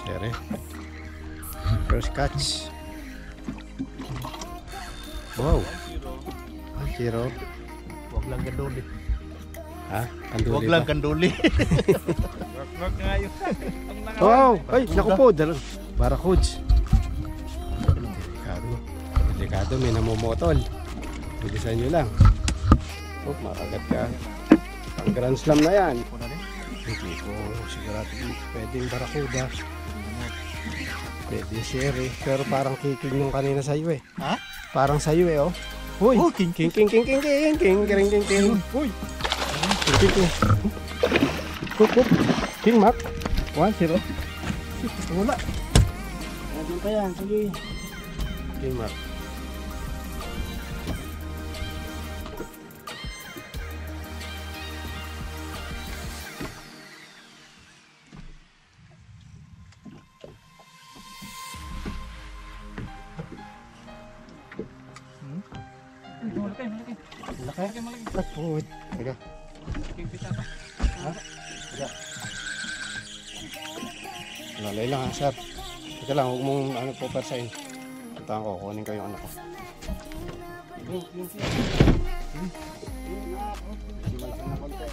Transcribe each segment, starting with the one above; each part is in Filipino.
Sere. First catch. Wow. 1-0. Huwag lang kanduli. Ha? Kanduli Huwag ba? lang kanduli. Wag nga yun. Wow! Ay, naku po. Barracuds. Delikado. Delikado, may namumotol. Bilisan nyo lang. Oh, makagat ka. Ang Grand Slam na yan. Hindi ko sigurado. Pwedeng Barracuda. Pwedeng Sherry. Pero parang kikig nung kanina sa'yo eh. Ha? Parang sa'yo eh, oh. Uy! Oh, king. King, king, king, king, king, king, king, king, king. Uy! King, king, king. Hup, hup. King Mac. 1-0. Wala. Nandiyan pa yan. Sige. King Mac. Malaki? Malaki. Teka. Ha? Teka. Lalay lang ha, sir. Teka lang, huwag mong ano po persain. Puntahan ko, kunin ko yung anak ko. Malaki na konti.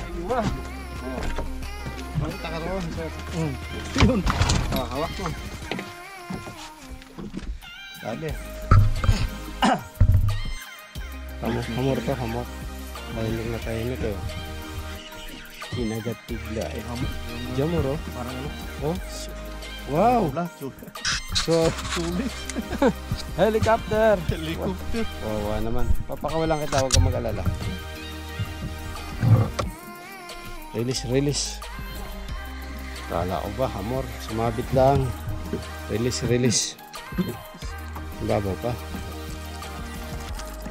Ayuwa. Balik ka roon, sir. Yun. Hawak mo. Dali. Hamor to, hamor. Mahilig na tayo nito. Kinagat tigla eh. Jamor oh. Parang ano? Oh. Wow. So, Sulit. helicopter. Helicopter. Wawa naman. Papakawalan kita, huwag kang mag-alala. Release, release. Kala ko ba, hamor. Sumabit lang. Release, release. Babaw pa.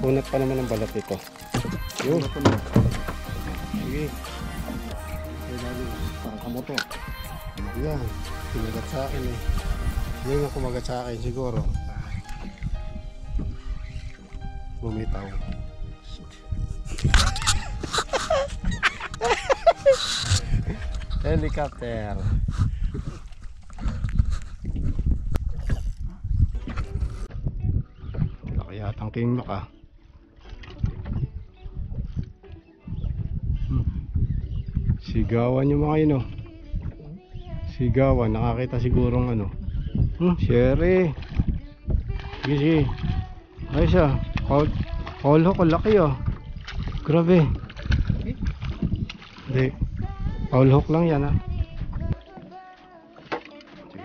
Punat pa naman ang balat ito. Yun. Sige. Parang kamoto. Yan. Kumagat sa akin eh. Yan yung kumagat sa akin siguro. Bumitaw. Helicopter. Laki yatang King Mac ah. Sigawan yung mga yun oh. Sigawan, nakakita sigurong ano. Sherry. Sige, sige. Ayos ah. Call hook, laki oh. Grabe. Hindi. Foul hook lang yan ah. Sige.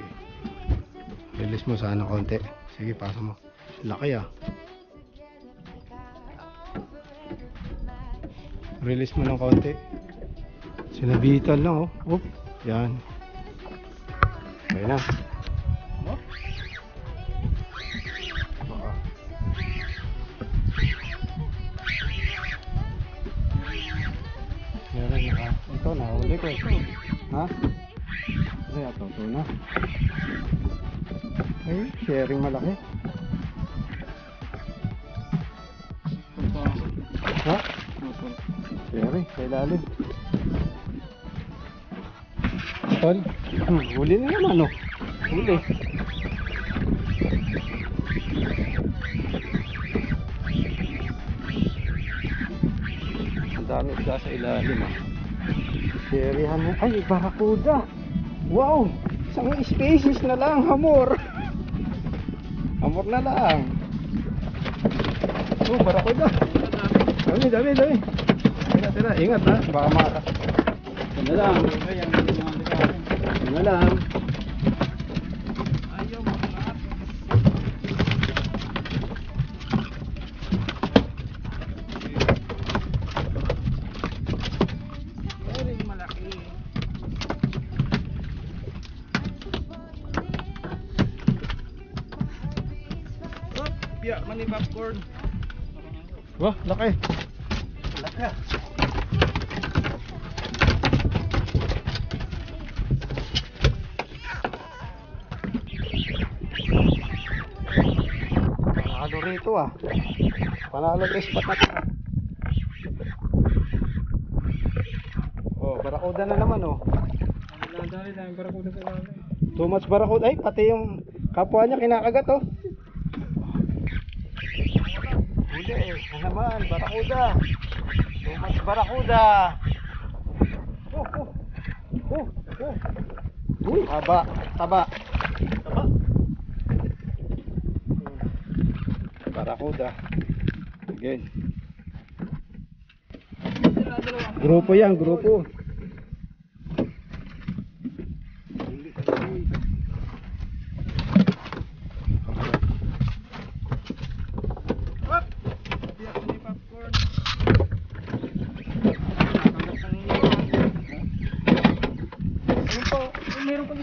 Release mo sana konti. Sige, pasa mo. Laki ah. Release mo ng konti. Sinabitan lang oh. Oop. Yan. Okay na. Baka. Meron naka. Ito na. Huli ko eh. Ha? Kasi ito. Ito na. Ay, sharing malaki. Ha? Sharing. Sa ilalim. Tol. Huli na naman oh. Huli. Ang dami isda sa ilalim ah. Serihan mo. Ay, Barracuda. Wow. Isang species na lang. Hamor. Hamor na lang. Oh, Barracuda. Dami, dami, dami. Tira, tira. Ingat ha. Baka makakas. Ito na lang. Ito na lang. Ayaw mo lahat. Very malaki. Oh, piya, mani popcorn. Wah, laki. Laki ah. ito ah. Panalo yung spot na ito. Oh, barakuda na naman oh. Dali lang, barakuda sa lalim. Too much barakuda. Ay, pati yung kapwa niya kinakagat oh. Huli, na naman, barakuda. Too much barakuda. Oh. Uy, taba. Taba. Barakuda. Again. Grupo yan, grupo. Piyak ni popcorn. Ano po? Meron pa.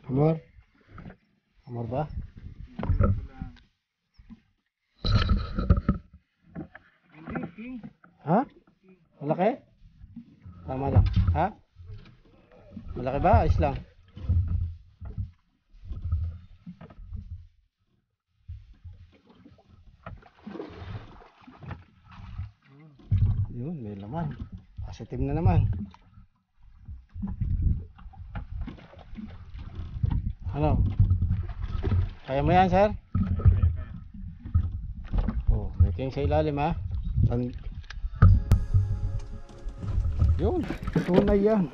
Amor? Amor ba? Hindi, king. Ha? Malaki? Tama lang. Ha? Malaki ba? Ayos lang. Yun, may laman. Positive na naman. Ano? Kaya mo yan, sir? Oh, may king sa ilalim ha. Yun, tunay yan.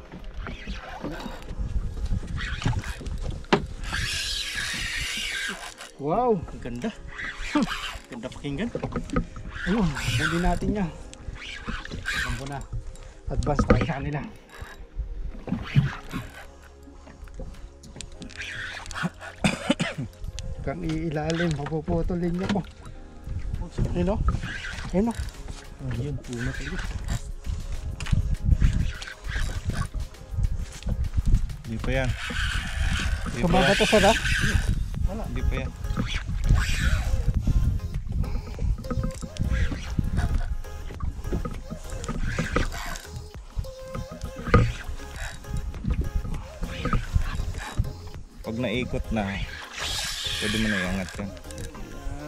Wow, Ang ganda. Ganda pakinggan. ayun, hindi natin yan. Alam ko na, advance tayo sa kanila. Kang iilalim, mapuputulin niya ko. Ayun o, ayun o. Ayun, puno ulit. Hindi pa yan. Hindi pa Kumaba yan. to, sir ha? Hindi pa yan. Pag naikot na, pwede mo na iangat yan.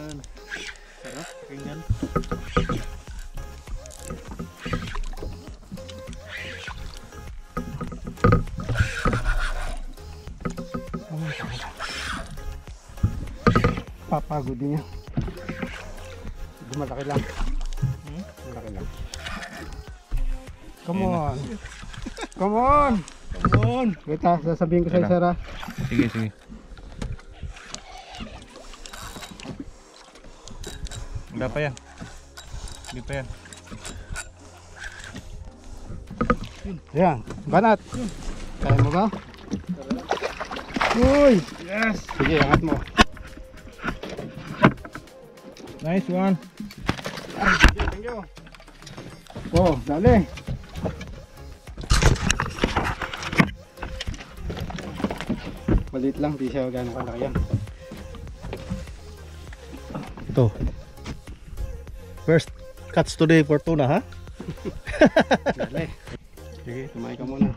Yan. Sarap, pakinggan. Papagod din niya. Malaki lang. Malaki lang. Come on. Come on. Come on! Wait ha, sasabihin ko sa'yo, Tara. sir ha. Sige, sige. Wala pa yan. Hindi pa yan. Ayan, banat. Kaya mo ba? Uy! Yes! Sige, angat mo. Nice one. Thank you. Oh, dali. Malit lang, di siya gano'ng kalaki yan. Ito. First catch today for tuna, ha? Dali. Sige, tumayo ka muna.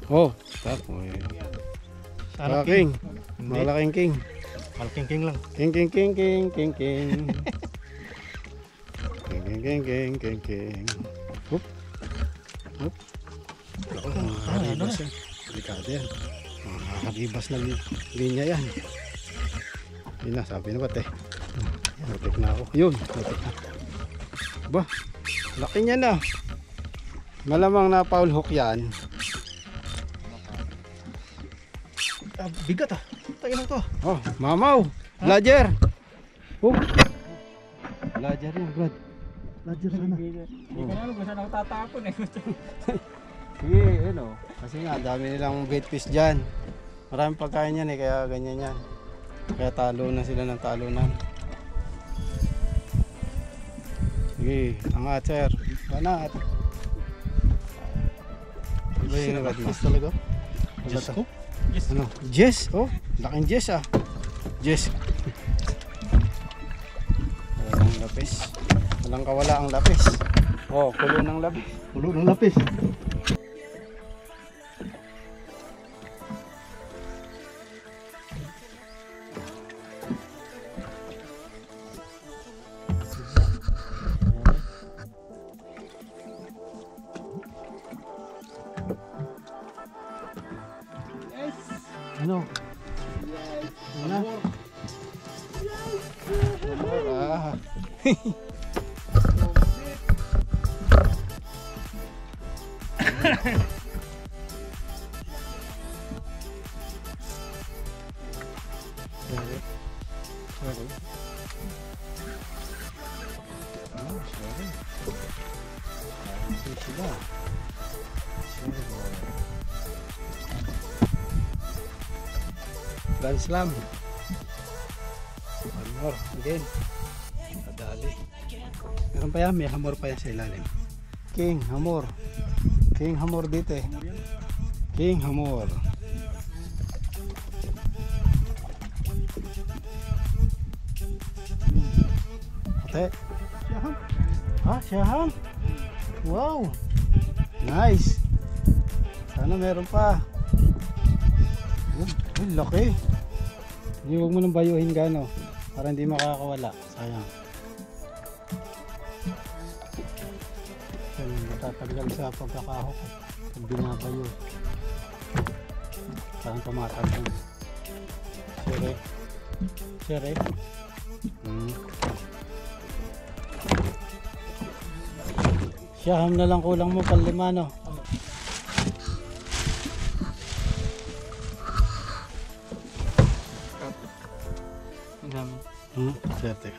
Oh, tak. Malaking. Malaking king. Malaking king lang. King, king, king, king, king, king. King, king, king, king, king, king. Hup. Hup. Ako, makaribas yan. Delikado yan. Makaribas na linya yan. Yun na, sabi na ba't eh. Natik na ako. Yun, natik na. Ba, laki niya na. Malamang na foul hook yan. Bigat ah. Tayo lang to. Oh, mamaw. Ladger. Oh. Ladger yan, Brad. Ladger ka na. Hindi ka na alam kung saan ako tatapon eh. Sige, ano. Kasi nga, dami nilang bait fish dyan. Maraming pagkain yan eh, kaya ganyan yan. Kaya talo na sila ng talunan. Sige, angat sir. Angat. Iba yung nagatiis talaga. Diyos ko. Ano? Jess? Oh, laking Jess ah. Jess. Walang lapis. Walang kawala ang lapis. Oh, kulo ng lapis. Pulo ng lapis. Ano? Ano na? Ah. Sorry. Sorry. Oh, sorry. Sorry sila. Sorry boy. Grand Slam. One more again. Padali. Meron pa yan, may hamor pa yan sa ilalim. King hamor. King hamor dito eh. King hamor. Ate. Siyahang. Ah, siyahang. Wow. Nice. Sana meron pa. Ay, laki. Hindi, huwag mo nang bayuhin gano para hindi makakawala. Sayang. Matatanggal sa pagkakahok pag binabayo. Parang tumatanggal. Sire. Sire. Siyaham na lang kulang mo, panlima no. Swerte.